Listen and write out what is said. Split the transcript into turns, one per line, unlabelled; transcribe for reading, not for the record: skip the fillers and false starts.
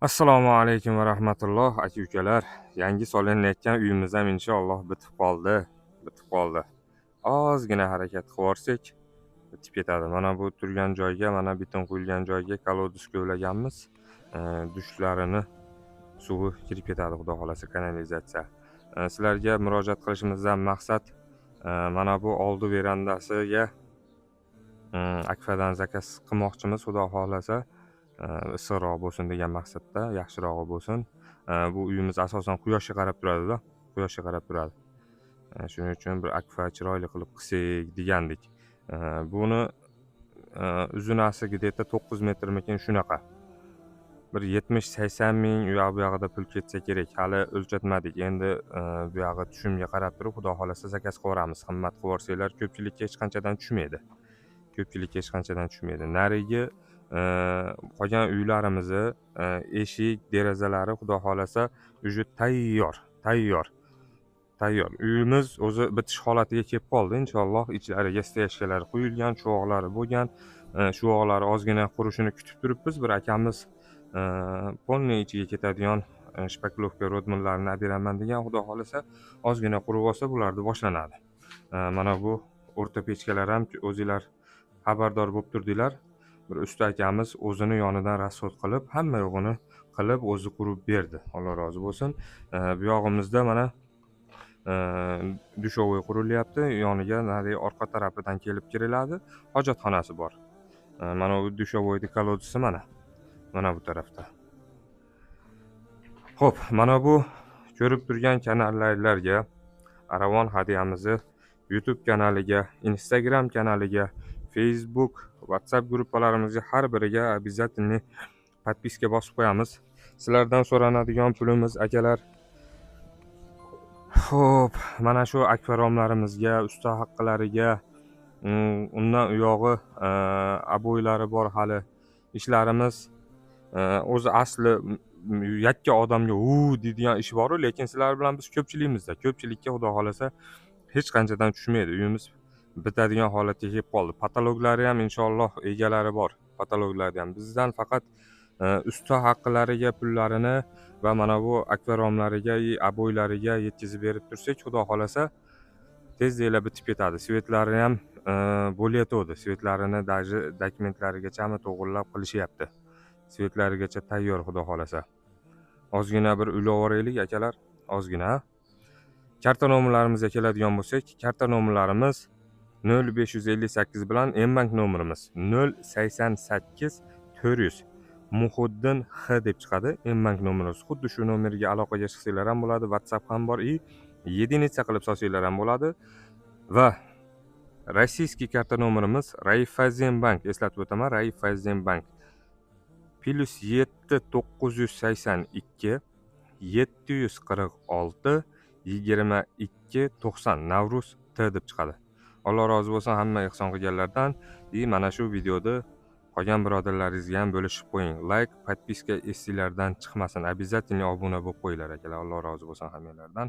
Assalomu alaykum va rahmatulloh aka-ukalar. Yangi solinayotgan uyimiz ham inshaalloh bitib qoldi. Bitib qoldi. Ozgina harakat qilib yuborsak bitib ketadi. Mana bu turgan joyga, mana beton qo'yilgan joyga kolodez ko'laganmiz. Dushlarini suvi kirib ketadi, xudo xolasa, kanalizatsiya. Sizlarga murojaat qilishimizdan maqsad mana bu oldi verandasiga akfadan zakaz qilmoqchimiz, xudo xolasa. Issiqroq bo'lsin degan maqsadda, yaxshirog'i bo'lsin. Bu uyimiz asosan quyoshga qarab turadi-da, quyoshga qarab turadi. Shuning uchun bir akfa chiroyli qilib qilsak degandik. Buni uzunasi где-то 9 metrmikin shunaqa. Bir 70-80 ming u yog'ida pul ketsa kerak. Hali o'lchatmadik. Endi bu yog'i tushumga qarab turib, xudo xolasa zakaz qilamiz. Qimmat qilib yuborsanglar ko'pchilikka hech qanchadan tushmaydi. Narigi qolgan uylarimizni eshik, derazalari xudo xolasa уже tayyor. Uyimiz o'zi bitish holatiga kelib qoldi. Inshaalloh ichlariga steyashkalar qo'yilgan, shuvoqlari bo'lgan. Shuvoqlari ozgina qurishini kutib turibmiz. Bir akamiz polniy ichiga ketadigan shpaklovka rodmanlarini olib beraman degan, xudo xolasa ozgina qurib olsa bularni boshlanadi. Mana bu o'rta pechkalar ham o'zinglar xabardor bo'lib turdinglar. Bir usta akamiz o'zini yonidan rasxod qilib, hamma yo'g'ini qilib o'zi qurib berdi. Alloh rozi bo'lsin. Bu yog'imizda mana dushovoy qurilyapti. Yoniga nari orqa tarafidan kelib kiriladi. Hojatxonasi bor. Mana bu dushovoyning kolodesi mana bu tarafda. Xo'p, mana bu ko'rib turgan kanallarga, Aravon hadyamizni YouTube kanaliga, Instagram kanaliga, Facebook, WhatsApp gruppalarimizga har biriga обязательно подписка bosib qo'yamiz. Sizlardan so'ranadigan pulimiz akalar. Xo'p, mana shu akvaromlarimizga, usta haqqilariga, undan u yog'i abo'ylari bor hali. Ishlarimiz o'zi asli yakka odamga deydigan ish bor-ku, lekin sizlar bilan biz ko'pchilikka xudo xolasa hech qanchadan tushmaydi. Uyimiz bitadigan holatga kelib qoldi. Patologlari ham inshaalloh egalari bor. Patologlarni ham bizdan faqat usta haqqilariga pullarini va mana bu akvaromlariga, abo'ylariga yetkazib berib tursak, xudo xolasa tezda bitib ketadi. Svetlari ham bo'layotdi. Svetlarini даже dokumentlarigacha to'g'irlab qilishyapti. Svetlarigacha tayyor, xudo xolasa. Ozgina bir ulayveraylik akalar, ozgina. Karta nomerlarimizga keladigan bo'lsak, karta nomerlarimiz 0558 bilan M-bank nomerimiz 088 400 Muhiddin X deb chiqadi. M-bank nomerimiz. Xuddi shu nomerga aloqaga chiqsanglar ham bo'ladi, WhatsApp ham bor, единица qilib solsanglar ham bo'ladi. Va rossiyskiy karta nomerimiz Raiffeisenbank, eslatib o'taman, Raiffeisenbank +7 982 746 22 90 Navruz T deb chiqadi. Alloh rozi bo'lsin hamma ehson qilganlardan. Mana shu videoda qolgan birodarlaringizga ham bo'lishib qo'ying. Like, podpiska esinglardan chiqmasin. Обязательно obuna bo'lib qo'yinglar akalar. Alloh rozi bo'lsin hammalardan.